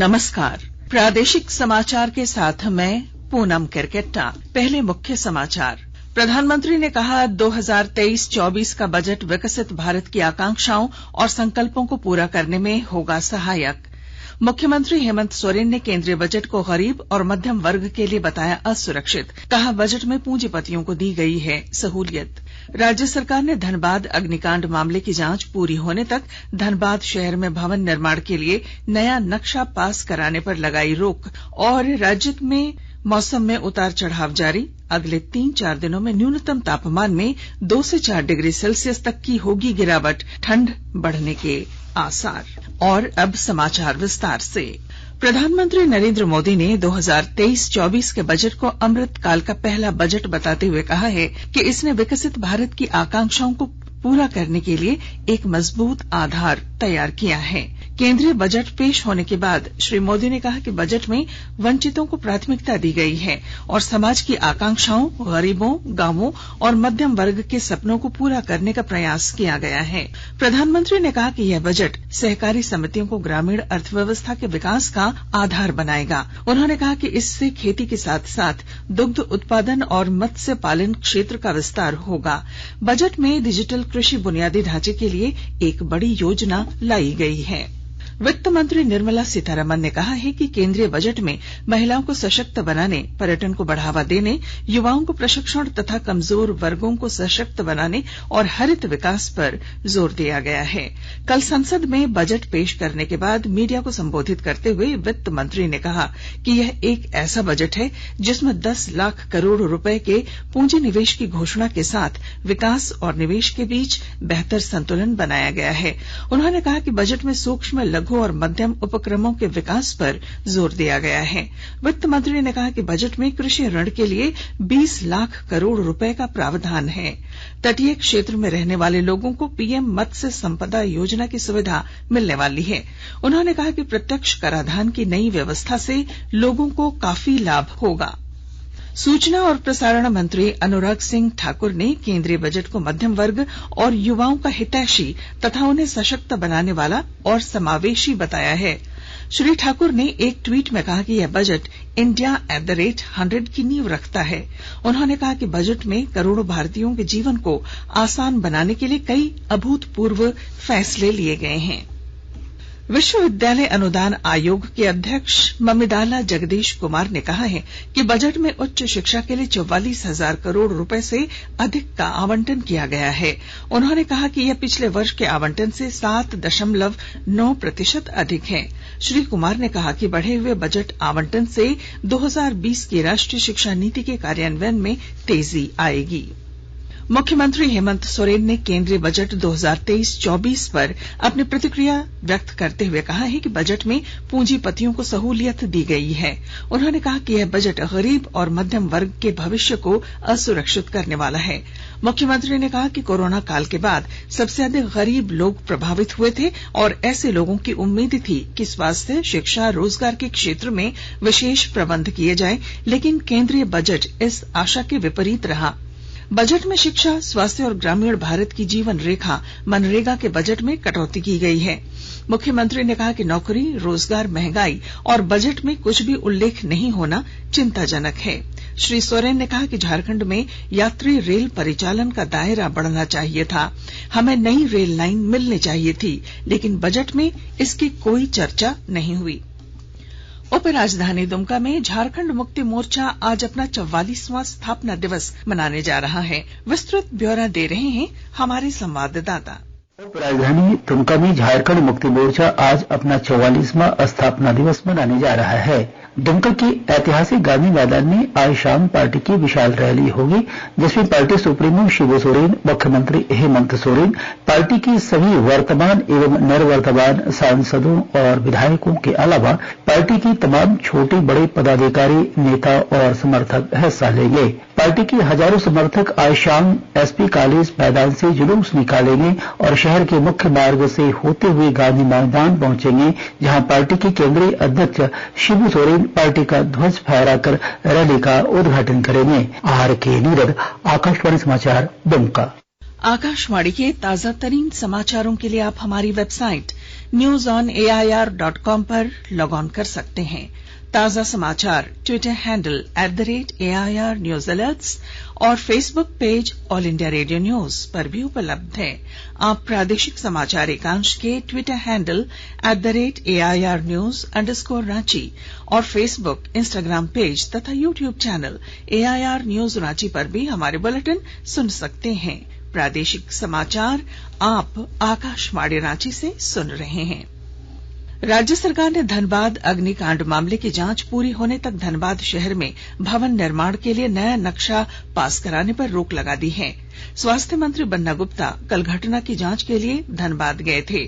नमस्कार। प्रादेशिक समाचार के साथ मैं पूनम केरकेट्टा। पहले मुख्य समाचार। प्रधानमंत्री ने कहा 2023-24 का बजट विकसित भारत की आकांक्षाओं और संकल्पों को पूरा करने में होगा सहायक। मुख्यमंत्री हेमंत सोरेन ने केंद्रीय बजट को गरीब और मध्यम वर्ग के लिए बताया असुरक्षित। कहा बजट में पूंजीपतियों को दी गई है सहूलियत। राज्य सरकार ने धनबाद अग्निकांड मामले की जांच पूरी होने तक धनबाद शहर में भवन निर्माण के लिए नया नक्शा पास कराने पर लगाई रोक। और राज्य में मौसम में उतार चढ़ाव जारी। अगले 3-4 दिनों में न्यूनतम तापमान में 2 से 4 डिग्री सेल्सियस तक की होगी गिरावट। ठंड बढ़ने के आसार। और अब समाचार विस्तार से। प्रधानमंत्री नरेंद्र मोदी ने 2023-24 के बजट को अमृत काल का पहला बजट बताते हुए कहा है कि इसने विकसित भारत की आकांक्षाओं को पूरा करने के लिए एक मजबूत आधार तैयार किया है। केंद्रीय बजट पेश होने के बाद श्री मोदी ने कहा कि बजट में वंचितों को प्राथमिकता दी गई है और समाज की आकांक्षाओं, गरीबों, गांवों और मध्यम वर्ग के सपनों को पूरा करने का प्रयास किया गया है। प्रधानमंत्री ने कहा कि यह बजट सहकारी समितियों को ग्रामीण अर्थव्यवस्था के विकास का आधार बनाएगा। उन्होंने कहा कि इससे खेती के साथ साथ दुग्ध उत्पादन और मत्स्य पालन क्षेत्र का विस्तार होगा। बजट में डिजिटल कृषि बुनियादी ढांचे के लिए एक बड़ी योजना लाई गई है। वित्त मंत्री निर्मला सीतारमण ने कहा है कि केंद्रीय बजट में महिलाओं को सशक्त बनाने, पर्यटन को बढ़ावा देने, युवाओं को प्रशिक्षण तथा कमजोर वर्गों को सशक्त बनाने और हरित विकास पर जोर दिया गया है। कल संसद में बजट पेश करने के बाद मीडिया को संबोधित करते हुए वित्त मंत्री ने कहा कि यह एक ऐसा बजट है जिसमें 10 लाख करोड़ रुपए के पूंजी निवेश की घोषणा के साथ विकास और निवेश के बीच बेहतर संतुलन बनाया गया है। उन्होंने कहा कि बजट में सूक्ष्म, लघु और मध्यम उपक्रमों के विकास पर जोर दिया गया है। वित्त मंत्री ने कहा कि बजट में कृषि ऋण के लिए 20 लाख करोड़ रुपए का प्रावधान है। तटीय क्षेत्र में रहने वाले लोगों को पीएम मत्स्य संपदा योजना की सुविधा मिलने वाली है। उन्होंने कहा कि प्रत्यक्ष कराधान की नई व्यवस्था से लोगों को काफी लाभ होगा। सूचना और प्रसारण मंत्री अनुराग सिंह ठाकुर ने केंद्रीय बजट को मध्यम वर्ग और युवाओं का हितैषी तथा उन्हें सशक्त बनाने वाला और समावेशी बताया है। श्री ठाकुर ने एक ट्वीट में कहा कि यह बजट इंडिया @100 की नींव रखता है। उन्होंने कहा कि बजट में करोड़ों भारतीयों के जीवन को आसान बनाने के लिए कई अभूतपूर्व फैसले लिए गए हैं। विश्वविद्यालय अनुदान आयोग के अध्यक्ष ममिदाला जगदीश कुमार ने कहा है कि बजट में उच्च शिक्षा के लिए 44,000 करोड़ रुपए से अधिक का आवंटन किया गया है। उन्होंने कहा कि यह पिछले वर्ष के आवंटन से 7.9% अधिक है। श्री कुमार ने कहा कि बढ़े हुए बजट आवंटन से 2020 की राष्ट्रीय शिक्षा नीति के कार्यान्वयन में तेजी आएगी। मुख्यमंत्री हेमंत सोरेन ने केंद्रीय बजट 2023-24 पर अपनी प्रतिक्रिया व्यक्त करते हुए कहा है कि बजट में पूंजीपतियों को सहूलियत दी गई है। उन्होंने कहा कि यह बजट गरीब और मध्यम वर्ग के भविष्य को असुरक्षित करने वाला है। मुख्यमंत्री ने कहा कि कोरोना काल के बाद सबसे अधिक गरीब लोग प्रभावित हुए थे और ऐसे लोगों की उम्मीद थी कि स्वास्थ्य, शिक्षा, रोजगार के क्षेत्र में विशेष प्रबंध किए जाएं, लेकिन केंद्रीय बजट इस आशा के विपरीत रहा। बजट में शिक्षा, स्वास्थ्य और ग्रामीण भारत की जीवन रेखा मनरेगा के बजट में कटौती की गई है। मुख्यमंत्री ने कहा कि नौकरी, रोजगार, महंगाई और बजट में कुछ भी उल्लेख नहीं होना चिंताजनक है। श्री सोरेन ने कहा कि झारखंड में यात्री रेल परिचालन का दायरा बढ़ना चाहिए था। हमें नई रेल लाइन मिलनी चाहिए थी, लेकिन बजट में इसकी कोई चर्चा नहीं हुई। उप राजधानी दुमका में झारखंड मुक्ति मोर्चा आज अपना 44वां स्थापना दिवस मनाने जा रहा है। विस्तृत ब्यौरा दे रहे हैं हमारे संवाददाता। उप राजधानी दुमका में झारखंड मुक्ति मोर्चा आज अपना 44वां स्थापना दिवस मनाने जा रहा है। दुमका के ऐतिहासिक गांधी मैदान में आज शाम पार्टी की विशाल रैली होगी, जिसमें पार्टी सुप्रीमो शिबू सोरेन, मुख्यमंत्री हेमंत सोरेन, पार्टी के सभी वर्तमान एवं निर्वर्तमान सांसदों और विधायकों के अलावा पार्टी की तमाम छोटे बड़े पदाधिकारी, नेता और समर्थक हिस्सा लेंगे। पार्टी के हजारों समर्थक आज शाम एसपी कॉलेज मैदान से जुलूस निकालेंगे और शहर के मुख्य मार्ग से होते हुए गांधी मैदान पहुंचेंगे, जहां पार्टी के केंद्रीय अध्यक्ष शिबू सोरेन पार्टी का ध्वज फहराकर रैली का उद्घाटन करेंगे। आर.के. नीरद, आकाशवाणी समाचार, दुमका। आकाशवाणी के ताजा तरीन समाचारों के लिए आप हमारी वेबसाइट newsonair.com पर लॉग ऑन कर सकते हैं। ताजा समाचार Twitter handle @AIR news alerts और Facebook page All India Radio news पर भी उपलब्ध है। आप प्रादेशिक समाचार एकांश के ट्विटर हैंडल @AIR न्यूज _ और फेसबुक, इंस्टाग्राम पेज तथा YouTube channel AIR news Ranchi पर भी हमारे बुलेटिन सुन सकते हैं। प्रादेशिक समाचार आप आकाशवाणी रांची से सुन रहे हैं। राज्य सरकार ने धनबाद अग्निकांड मामले की जांच पूरी होने तक धनबाद शहर में भवन निर्माण के लिए नया नक्शा पास कराने पर रोक लगा दी है। स्वास्थ्य मंत्री बन्ना गुप्ता कल घटना की जांच के लिए धनबाद गए थे।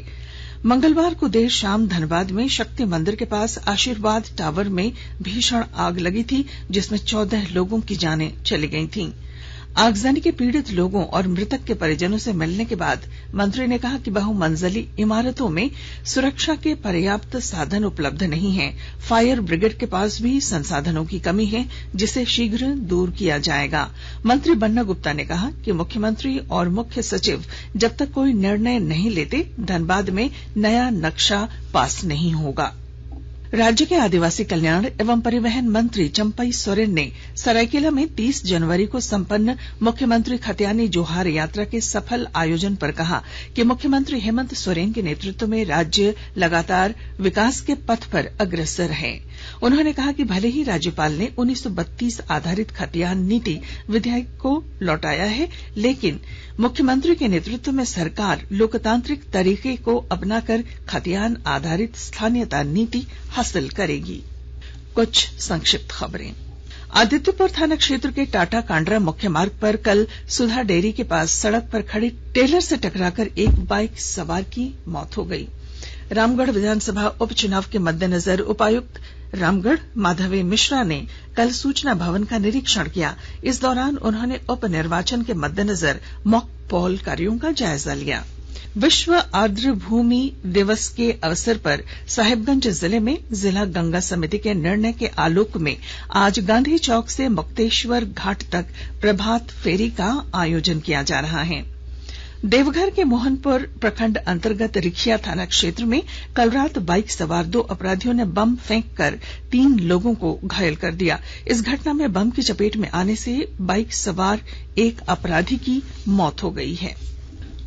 मंगलवार को देर शाम धनबाद में शक्ति मंदिर के पास आशीर्वाद टावर में भीषण आग लगी थी, जिसमें 14 लोगों की जानें चली गई थीं। आगजनी के पीड़ित लोगों और मृतक के परिजनों से मिलने के बाद मंत्री ने कहा कि बहुमंजिली इमारतों में सुरक्षा के पर्याप्त साधन उपलब्ध नहीं है। फायर ब्रिगेड के पास भी संसाधनों की कमी है, जिसे शीघ्र दूर किया जाएगा। मंत्री बन्ना गुप्ता ने कहा कि मुख्यमंत्री और मुख्य सचिव जब तक कोई निर्णय नहीं लेते, धनबाद में नया नक्शा पास नहीं होगा। राज्य के आदिवासी कल्याण एवं परिवहन मंत्री चंपई सोरेन ने सरायकेला में 30 जनवरी को संपन्न मुख्यमंत्री खतियानी जोहार यात्रा के सफल आयोजन पर कहा कि मुख्यमंत्री हेमंत सोरेन के नेतृत्व में राज्य लगातार विकास के पथ पर अग्रसर है। उन्होंने कहा कि भले ही राज्यपाल ने 1932 आधारित खतियान नीति विधेयक को लौटाया है, लेकिन मुख्यमंत्री के नेतृत्व में सरकार लोकतांत्रिक तरीके को अपनाकर खतियान आधारित स्थानीयता नीति हासिल करेगी। कुछ संक्षिप्त खबरें। आदित्यपुर थाना क्षेत्र के टाटा कांड्रा मुख्य मार्ग पर कल सुधा डेयरी के पास सड़क पर खड़ी टेलर से टकराकर एक बाइक सवार की मौत हो गई। रामगढ़ विधानसभा उपचुनाव के मद्देनजर उपायुक्त रामगढ़ माधवी मिश्रा ने कल सूचना भवन का निरीक्षण किया। इस दौरान उन्होंने उप निर्वाचन के मद्देनजर मॉक पोल कार्यों का जायजा लिया। विश्व आर्द्र भूमि दिवस के अवसर पर साहिबगंज जिले में जिला गंगा समिति के निर्णय के आलोक में आज गांधी चौक से मुक्तेश्वर घाट तक प्रभात फेरी का आयोजन किया जा रहा है। देवघर के मोहनपुर प्रखंड अंतर्गत रिखिया थाना क्षेत्र में कल रात बाइक सवार 2 अपराधियों ने बम फेंककर 3 लोगों को घायल कर दिया। इस घटना में बम की चपेट में आने से बाइक सवार एक अपराधी की मौत हो गई है।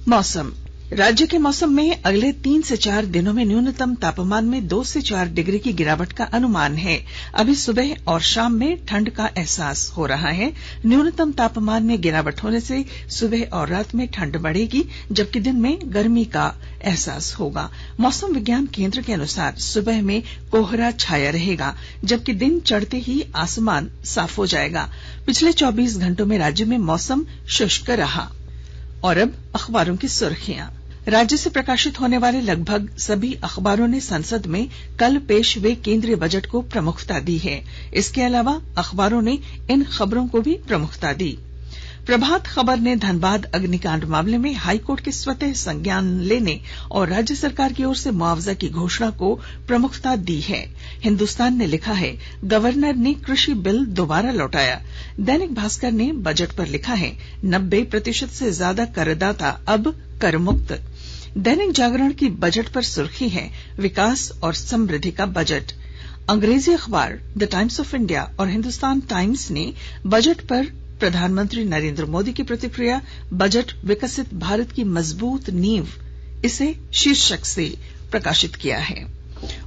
मौसम। राज्य के मौसम में अगले 3 से 4 दिनों में न्यूनतम तापमान में 2 से 4 डिग्री की गिरावट का अनुमान है। अभी सुबह और शाम में ठंड का एहसास हो रहा है। न्यूनतम तापमान में गिरावट होने से सुबह और रात में ठंड बढ़ेगी, जबकि दिन में गर्मी का एहसास होगा। मौसम विज्ञान केंद्र के अनुसार सुबह में कोहरा छाया रहेगा, जबकि दिन चढ़ते ही आसमान साफ हो जाएगा। पिछले 24 घंटों में राज्य में मौसम शुष्क रहा। और अब अखबारों की सुर्खियां। राज्य से प्रकाशित होने वाले लगभग सभी अखबारों ने संसद में कल पेश हुए केंद्रीय बजट को प्रमुखता दी है। इसके अलावा अखबारों ने इन खबरों को भी प्रमुखता दी। प्रभात खबर ने धनबाद अग्निकांड मामले में हाईकोर्ट के स्वतः संज्ञान लेने और राज्य सरकार की ओर से मुआवजा की घोषणा को प्रमुखता दी है। हिन्दुस्तान ने लिखा है, गवर्नर ने कृषि बिल दोबारा लौटाया। दैनिक भास्कर ने बजट पर लिखा है, 90% से ज्यादा करदाता अब कर मुक्त। दैनिक जागरण की बजट पर सुर्खी है, विकास और समृद्धि का बजट। अंग्रेजी अखबार द टाइम्स ऑफ इंडिया और हिंदुस्तान टाइम्स ने बजट पर प्रधानमंत्री नरेंद्र मोदी की प्रतिक्रिया, बजट विकसित भारत की मजबूत नींव, इसे शीर्षक से प्रकाशित किया है।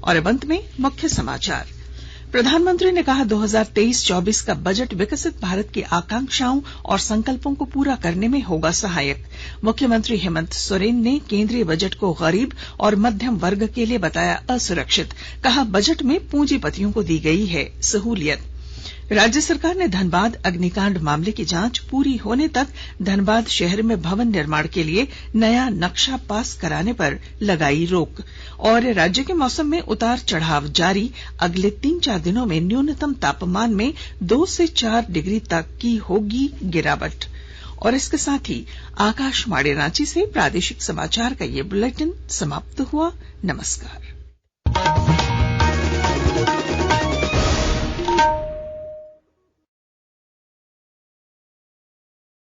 और अब अंत में मुख्य समाचार। प्रधानमंत्री ने कहा, 2023-24 का बजट विकसित भारत की आकांक्षाओं और संकल्पों को पूरा करने में होगा सहायक। मुख्यमंत्री हेमंत सोरेन ने केंद्रीय बजट को गरीब और मध्यम वर्ग के लिए बताया असुरक्षित। कहा, बजट में पूंजीपतियों को दी गई है सहूलियत। राज्य सरकार ने धनबाद अग्निकांड मामले की जांच पूरी होने तक धनबाद शहर में भवन निर्माण के लिए नया नक्शा पास कराने पर लगाई रोक। और राज्य के मौसम में उतार चढ़ाव जारी, अगले 3-4 दिनों में न्यूनतम तापमान में 2 से 4 डिग्री तक की होगी गिरावट। और इसके साथ ही आकाशवाणी रांची से प्रादेशिक समाचार का ये बुलेटिन समाप्त हुआ। नमस्कार।